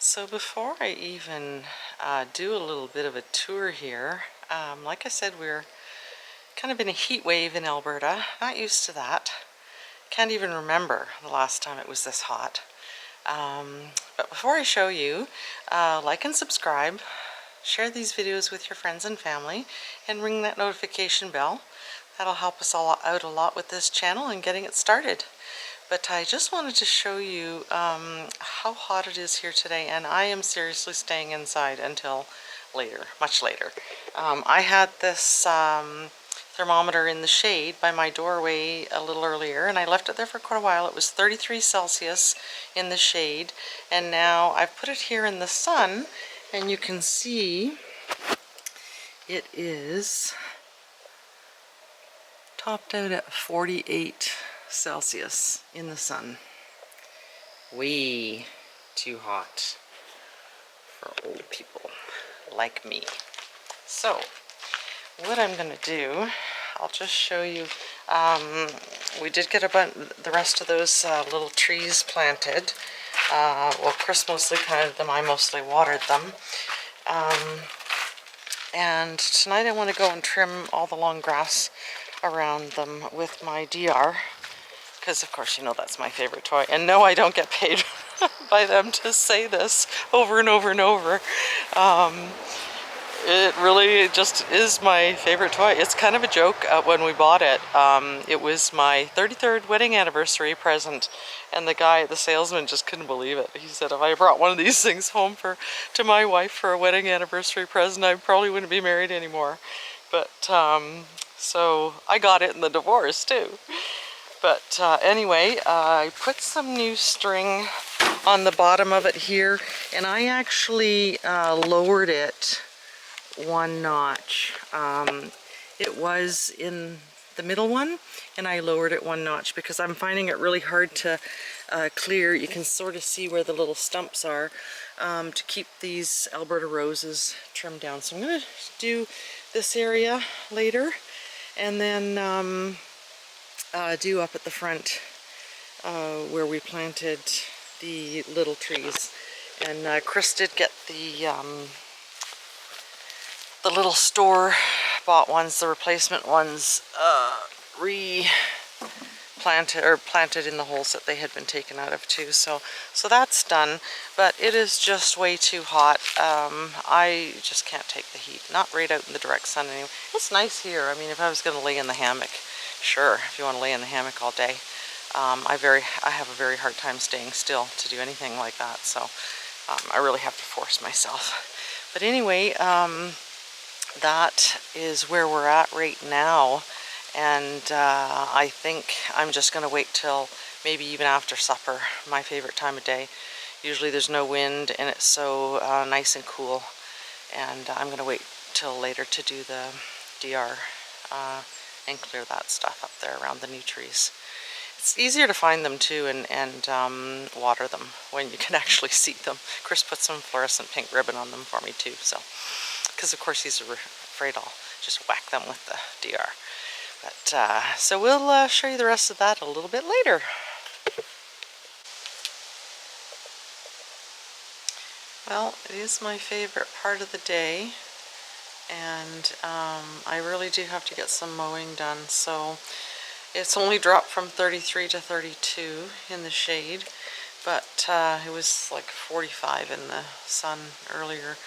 So before I even do a little bit of a tour here, like I said, we're kind of in a heat wave in Alberta. Not used to that. Can't even remember the last time it was this hot. But before I show you, like and subscribe, share these videos with your friends and family, and ring that notification bell. That'll help us all out a lot with this channel and getting it started. But I just wanted to show you how hot it is here today, and I am seriously staying inside until later, much later. I had this thermometer in the shade by my doorway a little earlier, and I left it there for quite a while. It was 33 Celsius in the shade, and now I've put it here in the sun, and you can see it is topped out at 48 Celsius in the sun. Way too hot for old people like me. So what I'm gonna do, I'll just show you, we did get the rest of those little trees planted. Well, Chris mostly planted them, I mostly watered them. And tonight I want to go and trim all the long grass around them with my DR, because of course you know that's my favorite toy. And no, I don't get paid by them to say this over and over and over. It really just is my favorite toy. It's kind of a joke when we bought it. It was my 33rd wedding anniversary present, and the salesman just couldn't believe it. He said if I brought one of these things home to my wife for a wedding anniversary present, I probably wouldn't be married anymore. But so I got it in the divorce too. But anyway, I put some new string on the bottom of it here, and I actually lowered it one notch. It was in the middle one, and I lowered it one notch because I'm finding it really hard to clear. You can sort of see where the little stumps are, to keep these Alberta roses trimmed down. So I'm going to do this area later, and then do up at the front where we planted the little trees. And Chris did get the little store bought ones, the replacement ones, planted in the holes that they had been taken out of too. So that's done, but it is just way too hot. I just can't take the heat. Not right out in the direct sun anyway. It's nice here. I mean, if I was going to lay in the hammock, sure, if you want to lay in the hammock all day. I have a very hard time staying still to do anything like that, so I really have to force myself. But anyway, that is where we're at right now, and I think I'm just going to wait till maybe even after supper, my favorite time of day. Usually there's no wind and it's so nice and cool, and I'm going to wait till later to do the DR and clear that stuff up there around the new trees. It's easier to find them too, and water them when you can actually see them. Chris put some fluorescent pink ribbon on them for me too, so because of course he's afraid I'll just whack them with the DR. But so we'll show you the rest of that a little bit later. Well, it is my favorite part of the day, and I really do have to get some mowing done. So it's only dropped from 33 to 32 in the shade, but it was like 45 in the sun earlier.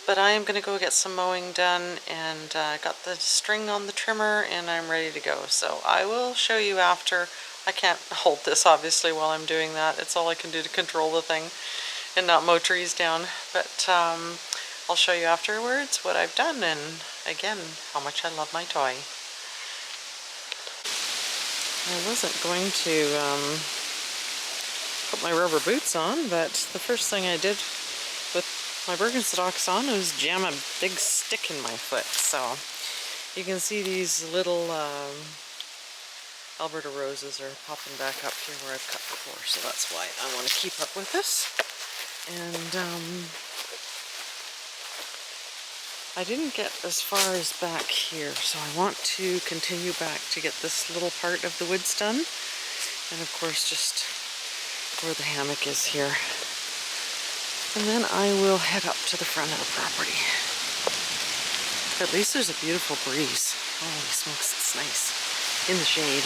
But I am going to go get some mowing done, and got the string on the trimmer, and I'm ready to go. So I will show you after. I can't hold this obviously while I'm doing that. It's all I can do to control the thing and not mow trees down. But I'll show you afterwards what I've done, and again, how much I love my toy. I wasn't going to put my rubber boots on, but the first thing I did with my Birkenstocks on was jam a big stick in my foot. So you can see these little Alberta roses are popping back up here where I've cut before, so that's why I want to keep up with this. And I didn't get as far as back here, so I want to continue back to get this little part of the woods done, and of course just where the hammock is here. And then I will head up to the front of the property. At least there's a beautiful breeze. Holy smokes, it's nice in the shade.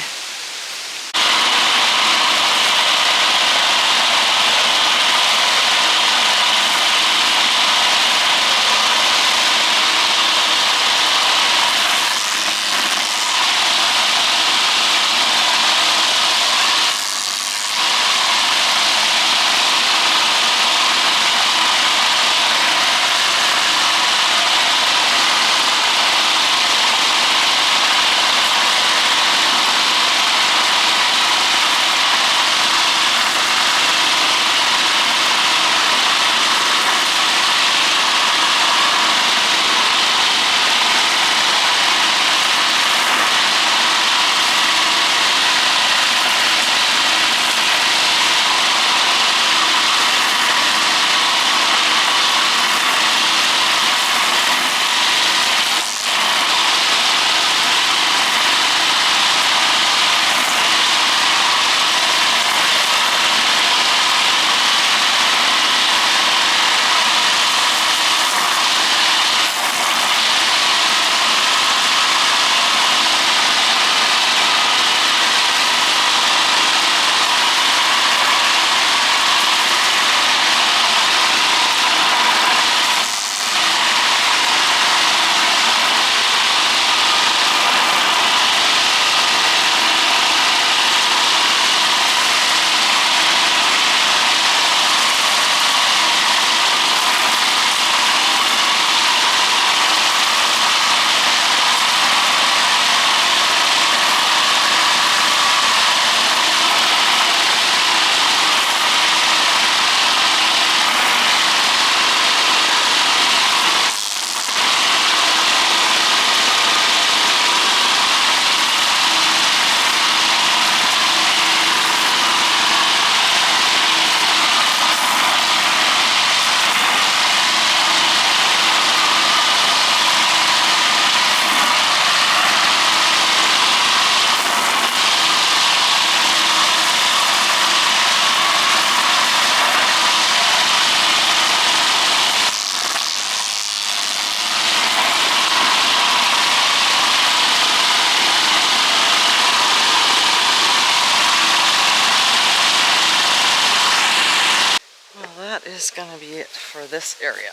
Is going to be it for this area.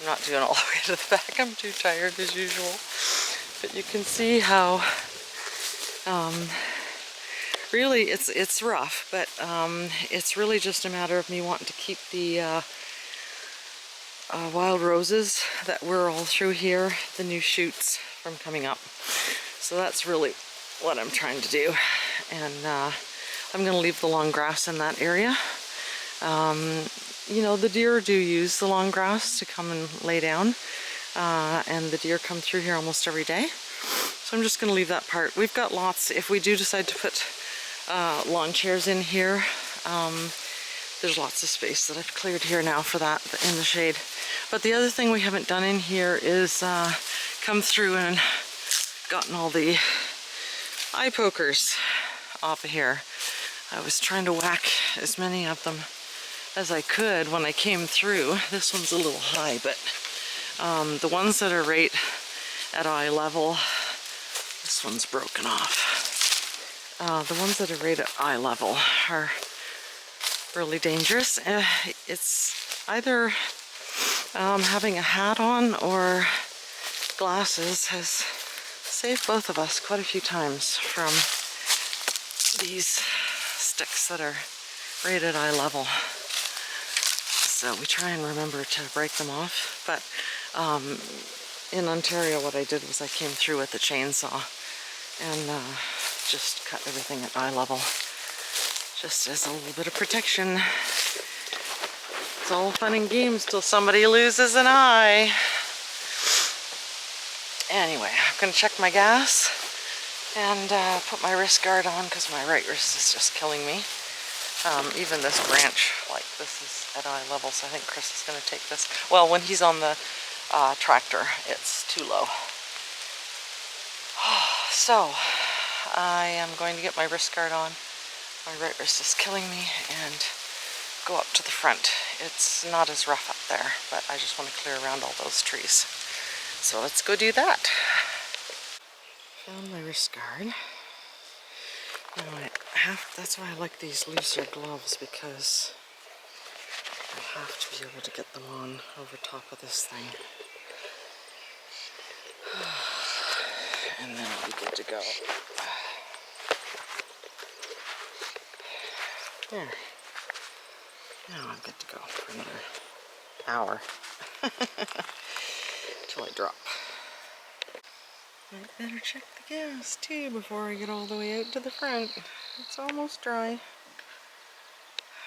I'm not doing all the way to the back. I'm too tired as usual. But you can see how really it's rough, but it's really just a matter of me wanting to keep the wild roses that were all through here, the new shoots from coming up. So that's really what I'm trying to do. And I'm going to leave the long grass in that area. You know, the deer do use the long grass to come and lay down, and the deer come through here almost every day. So I'm just going to leave that part. We've got lots, if we do decide to put lawn chairs in here, there's lots of space that I've cleared here now for that in the shade. But the other thing we haven't done in here is come through and gotten all the eye pokers off of here. I was trying to whack as many of them as I could when I came through. This one's a little high, but the ones that are right at eye level, this one's broken off. The ones that are right at eye level are really dangerous. It's either having a hat on or glasses has saved both of us quite a few times from these sticks that are right at eye level. So we try and remember to break them off. But in Ontario, what I did was I came through with a chainsaw and just cut everything at eye level, just as a little bit of protection. It's all fun and games till somebody loses an eye. Anyway, I'm gonna check my gas and put my wrist guard on because my right wrist is just killing me. Even this branch, like this is at eye level, so I think Chris is going to take this. Well, when he's on the tractor, it's too low. So, I am going to get my wrist guard on. My right wrist is killing me, and go up to the front. It's not as rough up there, but I just want to clear around all those trees. So let's go do that. Found my wrist guard. Now that's why I like these looser gloves, because I have to be able to get them on over top of this thing. And then I'll be good to go. There. Now I'm good to go for another hour. Till I drop. I better check the gas too before I get all the way out to the front. It's almost dry.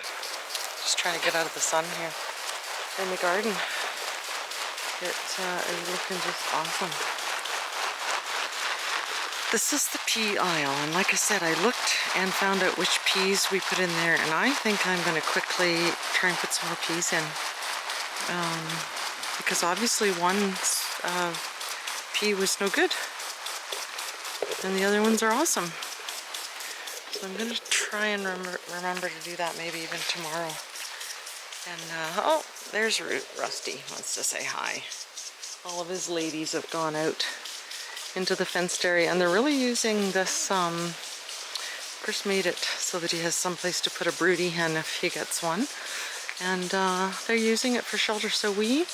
Just trying to get out of the sun here in the garden. It is looking just awesome. This is the pea aisle, and like I said, I looked and found out which peas we put in there, and I think I'm going to quickly try and put some more peas in. Because obviously one pea was no good, and the other ones are awesome. So I'm going to try and remember to do that maybe even tomorrow. And oh, there's Rusty wants to say hi. All of his ladies have gone out into the fenced area, and they're really using this, Chris made it so that he has someplace to put a broody hen if he gets one, and they're using it for shelter. So we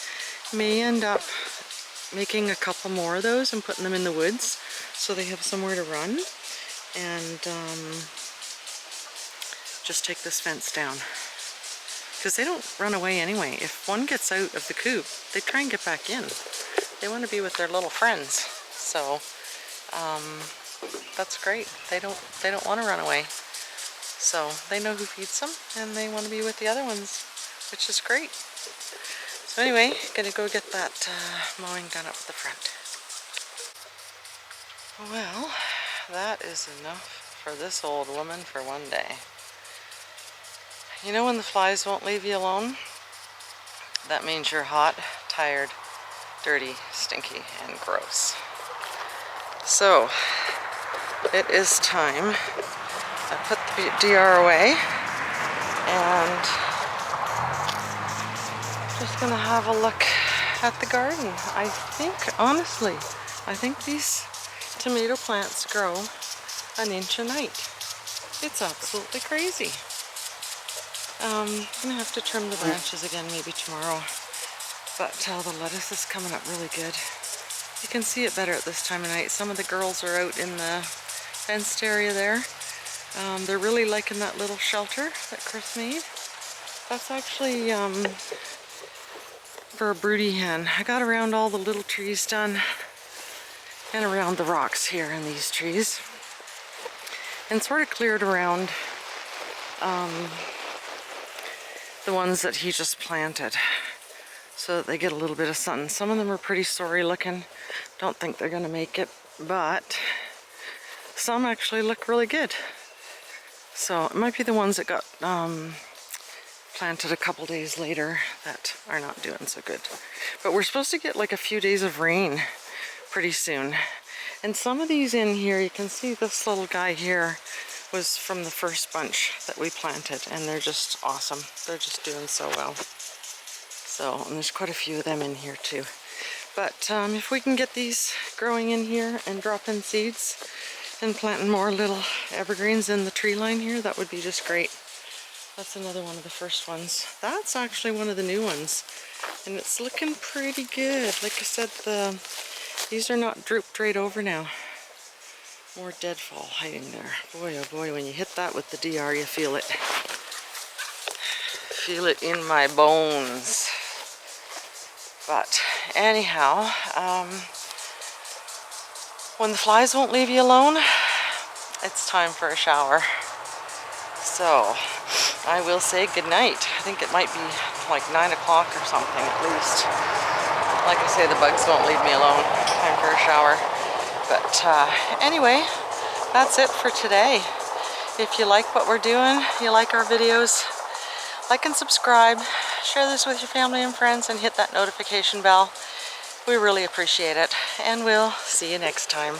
may end up making a couple more of those and putting them in the woods so they have somewhere to run, and just take this fence down, because they don't run away anyway. If one gets out of the coop, they try and get back in. They want to be with their little friends. So that's great. They don't want to run away. So they know who feeds them, and they want to be with the other ones, which is great. So anyway, gonna go get that mowing done up at the front. Well, that is enough for this old woman for one day. You know when the flies won't leave you alone? That means you're hot, tired, dirty, stinky, and gross. So, it is time. I put the DR away, and just gonna have a look at the garden. I think, honestly, I think these tomato plants grow an inch a night. It's absolutely crazy. I'm gonna have to trim the branches again maybe tomorrow, but the lettuce is coming up really good. You can see it better at this time of night. Some of the girls are out in the fenced area there. They're really liking that little shelter that Chris made. That's actually for a broody hen. I got around all the little trees done and around the rocks here in these trees, and sort of cleared around the ones that he just planted, so that they get a little bit of sun. Some of them are pretty sorry looking. Don't think they're gonna make it, but some actually look really good. So it might be the ones that got planted a couple days later that are not doing so good. But we're supposed to get like a few days of rain pretty soon. And some of these in here, you can see this little guy here was from the first bunch that we planted, and they're just awesome. They're just doing so well. So, and there's quite a few of them in here too. But if we can get these growing in here and dropping seeds and planting more little evergreens in the tree line here, that would be just great. That's another one of the first ones. That's actually one of the new ones, and it's looking pretty good. Like I said, these are not drooped right over now. More deadfall hiding there. Boy, oh boy, when you hit that with the DR, you feel it. Feel it in my bones. But anyhow, when the flies won't leave you alone, it's time for a shower. So I will say good night. I think it might be like 9 o'clock or something at least. Like I say, the bugs won't leave me alone. Time for a shower. But anyway, that's it for today. If you like what we're doing, you like our videos, like and subscribe, share this with your family and friends, and hit that notification bell. We really appreciate it, and we'll see you next time.